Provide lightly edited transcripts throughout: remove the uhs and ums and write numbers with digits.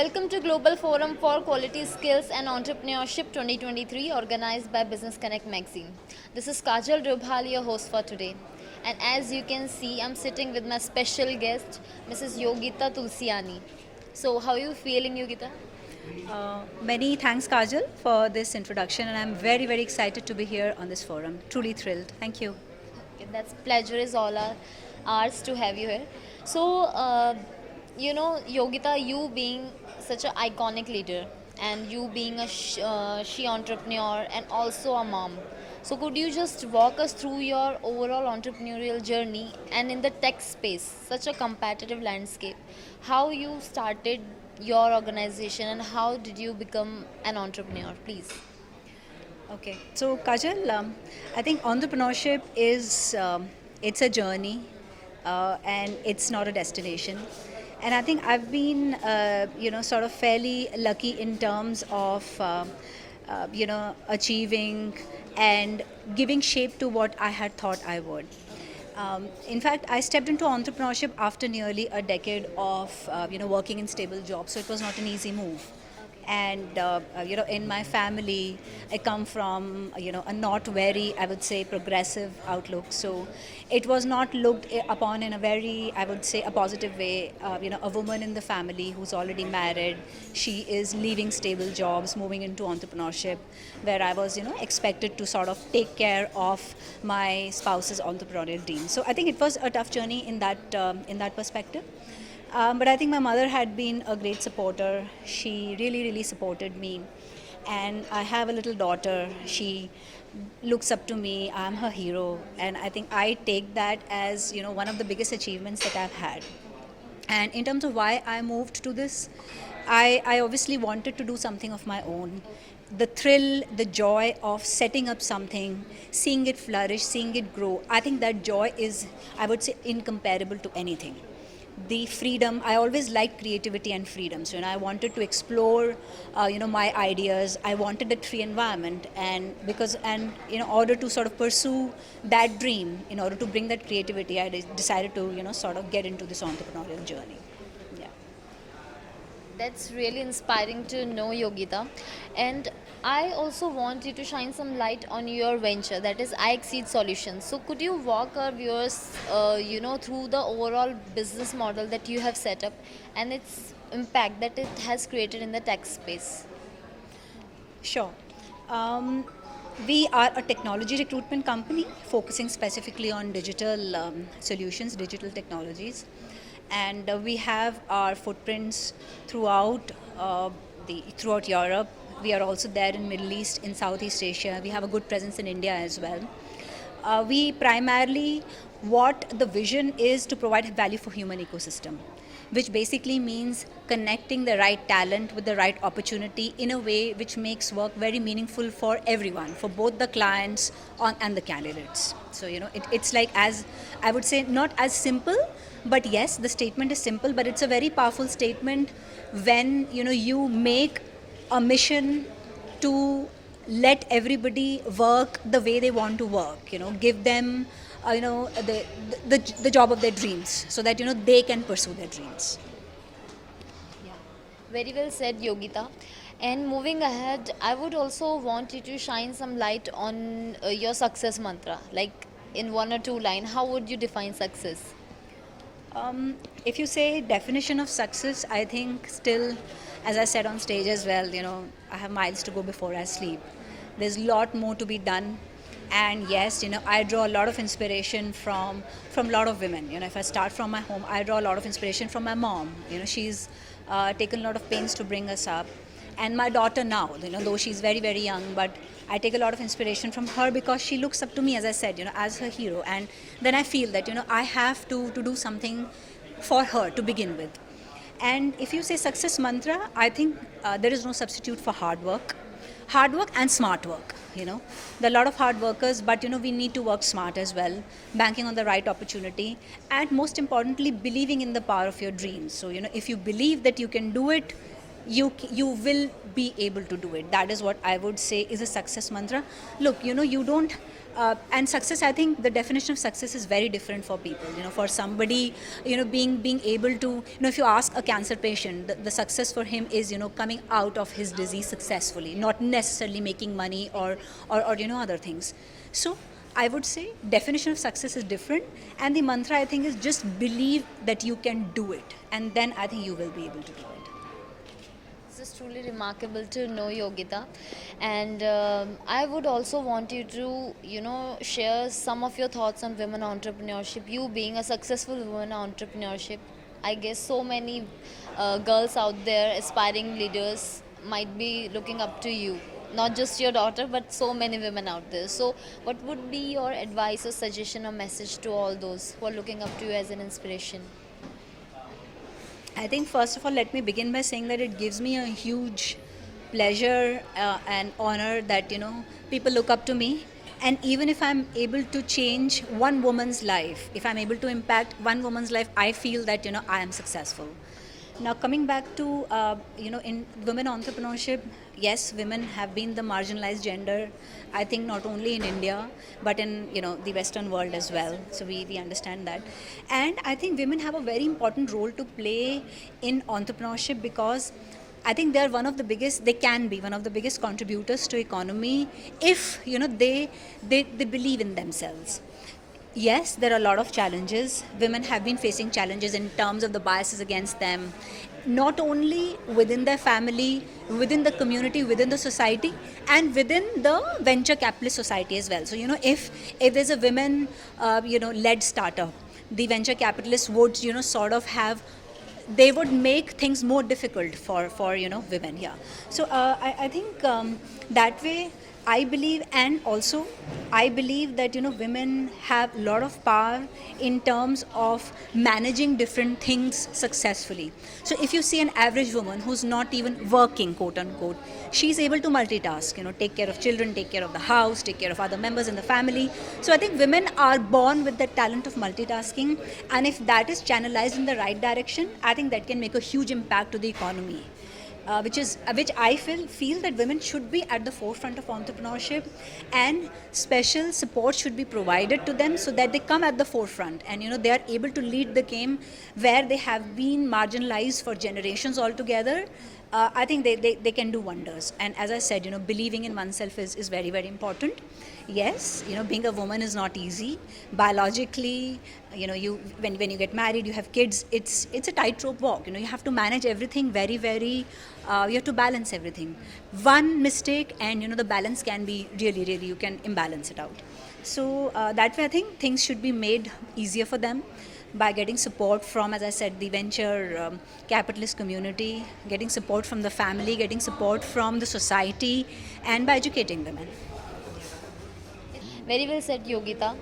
Welcome to Global Forum for Quality Skills and Entrepreneurship 2023 organized by Business Connect magazine. This is Kajal Dobhal, your host for today. And as you can see, I'm sitting with my special guest, Mrs. Yogita Tulsiani. So, how are you feeling, Yogita? Many thanks, Kajal, for this introduction, and I'm very, very excited to be here on this forum. Truly thrilled. Thank you. Okay, that's pleasure is all ours to have you here. So, Yogita, you being such an iconic leader and you being a she entrepreneur and also a mom. So, could you just walk us through your overall entrepreneurial journey and in the tech space, such a competitive landscape, how you started your organization and how did you become an entrepreneur, please? Okay, so Kajal, I think entrepreneurship is it's a journey, and it's not a destination. And I think I've been, sort of fairly lucky in terms of, achieving and giving shape to what I had thought I would. In fact, I stepped into entrepreneurship after nearly a decade of, working in stable jobs. So it was not an easy move. And in my family, I come from a not very, I would say, progressive outlook. So it was not looked upon in a very, I would say, a positive way. A woman in the family who's already married, she is leaving stable jobs, moving into entrepreneurship, where I was expected to sort of take care of my spouse's entrepreneurial dreams. So I think it was a tough journey in that perspective. But I think my mother had been a great supporter. She really, really supported me. And I have a little daughter. She looks up to me. I'm her hero. And I think I take that as, one of the biggest achievements that I've had. And in terms of why I moved to this, I obviously wanted to do something of my own. The thrill, the joy of setting up something, seeing it flourish, seeing it grow, I think that joy is, I would say, incomparable to anything. The freedom, I always liked creativity and freedom. So I wanted to explore my ideas. I wanted a free environment, and in order to sort of pursue that dream, in order to bring that creativity, I decided to sort of get into this entrepreneurial journey. Yeah. That's really inspiring to know, Yogita. And I also want you to shine some light on your venture, that is iExceed Solutions. So, could you walk our viewers, through the overall business model that you have set up and its impact that it has created in the tech space? Sure. Um, we are a technology recruitment company focusing specifically on digital solutions, digital technologies, and we have our footprints throughout throughout Europe. We are also there in Middle East, in Southeast Asia. We have a good presence in India as well. We primarily, what the vision is to provide value for human ecosystem, which basically means connecting the right talent with the right opportunity in a way which makes work very meaningful for everyone, for both the clients and the candidates. So it's like, as I would say, not as simple, but yes, the statement is simple, but it's a very powerful statement when you make a mission to let everybody work the way they want to work. Give them the job of their dreams, so that they can pursue their dreams. Yeah, very well said, Yogita. And moving ahead, I would also want you to shine some light on your success mantra. Like in one or two lines, how would you define success? If you say definition of success, I think still, as I said on stage as well, I have miles to go before I sleep. There's a lot more to be done. And yes, I draw a lot of inspiration from a lot of women. If I start from my home, I draw a lot of inspiration from my mom. She's taken a lot of pains to bring us up. And my daughter now, though she's very, very young, but I take a lot of inspiration from her because she looks up to me, as I said, as her hero. And then I feel that, I have to do something for her to begin with. And if you say success mantra, I think there is no substitute for hard work. Hard work and smart work. There are a lot of hard workers, but we need to work smart as well, banking on the right opportunity, and most importantly, believing in the power of your dreams. So if you believe that you can do it, you will be able to do it. That is what I would say is a success mantra. Look, you don't and success, I think the definition of success is very different for people. For somebody, being able to, if you ask a cancer patient, the success for him is, coming out of his disease successfully, not necessarily making money or other things. So I would say definition of success is different, and the mantra, I think, is just believe that you can do it, and then I think you will be able to do it. This is truly remarkable to know, Yogita. And I would also want you to, share some of your thoughts on women entrepreneurship. You being a successful woman entrepreneurship, I guess so many girls out there, aspiring leaders, might be looking up to you. Not just your daughter, but so many women out there. So, what would be your advice or suggestion or message to all those who are looking up to you as an inspiration? I think first of all, let me begin by saying that it gives me a huge pleasure and honor that people look up to me, and even if I'm able to change one woman's life, if I'm able to impact one woman's life, I feel that I am successful. Now, coming back to in women entrepreneurship, yes, women have been the marginalized gender. I think not only in India, but in the Western world as well. So we understand that, and I think women have a very important role to play in entrepreneurship, because I think they are one of the biggest. They can be one of the biggest contributors to economy if they believe in themselves. Yes, there are a lot of challenges. Women have been facing challenges in terms of the biases against them, not only within their family, within the community, within the society, and within the venture capitalist society as well. So, if there's a women, led startup, the venture capitalists would, sort of have, they would make things more difficult for women. Yeah. So I think that way I believe, and also I believe that women have a lot of power in terms of managing different things successfully. So if you see an average woman who's not even working, quote unquote, she's able to multitask, take care of children, take care of the house, take care of other members in the family. So I think women are born with the talent of multitasking, and if that is channelized in the right direction, I think that can make a huge impact to the economy. Which I feel that women should be at the forefront of entrepreneurship, and special support should be provided to them so that they come at the forefront, and they are able to lead the game where they have been marginalized for generations altogether. I think they can do wonders. And as I said, believing in oneself is very, very important. Yes, being a woman is not easy. Biologically, you when you get married, you have kids, it's a tightrope walk. You have to manage everything very, very, you have to balance everything. One mistake and, the balance can be really, really, you can imbalance it out. So that way I think things should be made easier for them by getting support from, as I said, the venture capitalist community, getting support from the family, getting support from the society, and by educating women. Very well said, Yogita.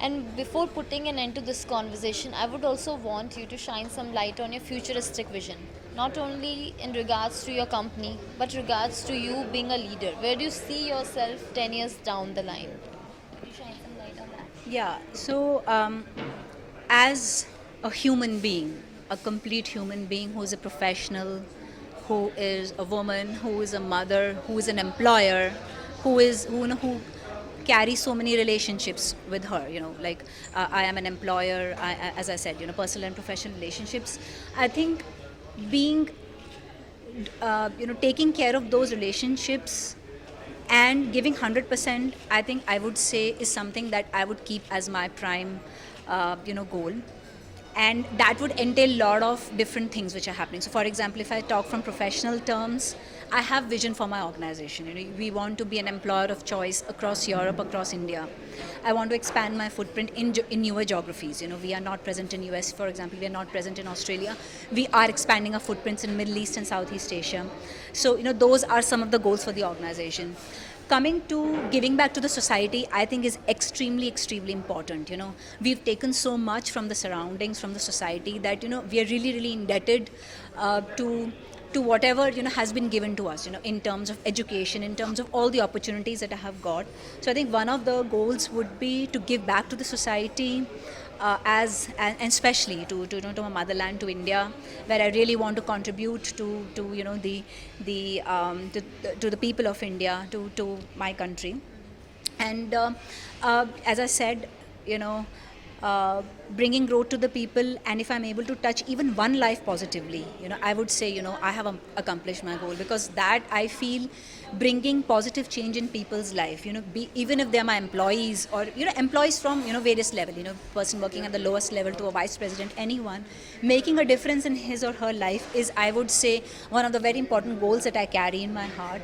And before putting an end to this conversation, I would also want you to shine some light on your futuristic vision. Not only in regards to your company, but regards to you being a leader. Where do you see yourself 10 years down the line? Could you shine some light on that? Yeah, so as a human being, a complete human being who is a professional, who is a woman, who is a mother, who is an employer, who carries so many relationships with her, like I am an employer, as I said, personal and professional relationships. I think being, taking care of those relationships and giving 100%, I think I would say is something that I would keep as my prime, goal. And that would entail a lot of different things which are happening. So for example, if I talk from professional terms, I have vision for my organization. We want to be an employer of choice across Europe, across India. I want to expand my footprint in newer geographies. We are not present in US, for example. We are not present in Australia. We are expanding our footprints in Middle East and Southeast Asia. So those are some of the goals for the organization. Coming to giving back to the society, I think is extremely, extremely important. We've taken so much from the surroundings, from the society, that we are really, really indebted to whatever has been given to us, in terms of education, in terms of all the opportunities that I have got. So I think one of the goals would be to give back to the society, and especially to to my motherland, to India, where I really want to contribute to to the people of India, to my country. And as I said, you know, bringing growth to the people, and if I'm able to touch even one life positively, I would say, I have accomplished my goal, because that I feel bringing positive change in people's life, even if they're my employees, or employees from various level, person working at the lowest level to a vice president, anyone, making a difference in his or her life is, I would say, one of the very important goals that I carry in my heart.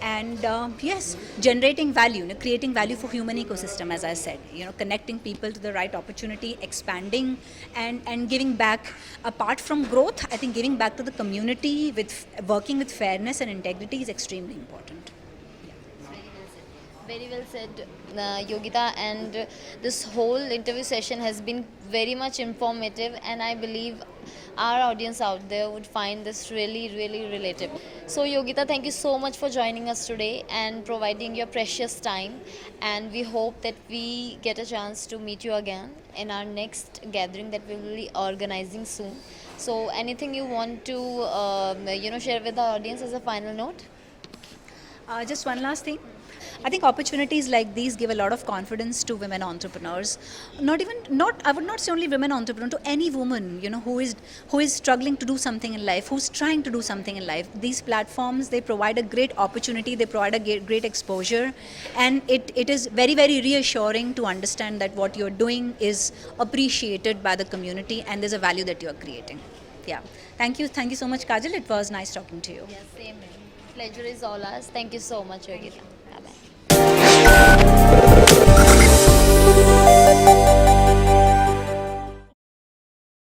And yes, generating value, creating value for human ecosystem, as I said, connecting people to the right opportunity, expanding, and giving back. Apart from growth, I think giving back to the community with working with fairness and integrity is extremely important. Very well said, Yogita. And this whole interview session has been very much informative, and I believe our audience out there would find this really, really relatable. So, Yogita, thank you so much for joining us today and providing your precious time. And we hope that we get a chance to meet you again in our next gathering that we will be organizing soon. So, anything you want to, share with the audience as a final note? Just one last thing. I think opportunities like these give a lot of confidence to women entrepreneurs. I would not say only women entrepreneurs, to any woman, who is struggling to do something in life, who's trying to do something in life. These platforms, they provide a great opportunity, they provide a great exposure, and it is very, very reassuring to understand that what you're doing is appreciated by the community, and there's a value that you're creating. Yeah. Thank you so much, Kajal. It was nice talking to you. Yes, same. Pleasure is all ours. Thank you so much, Yogita.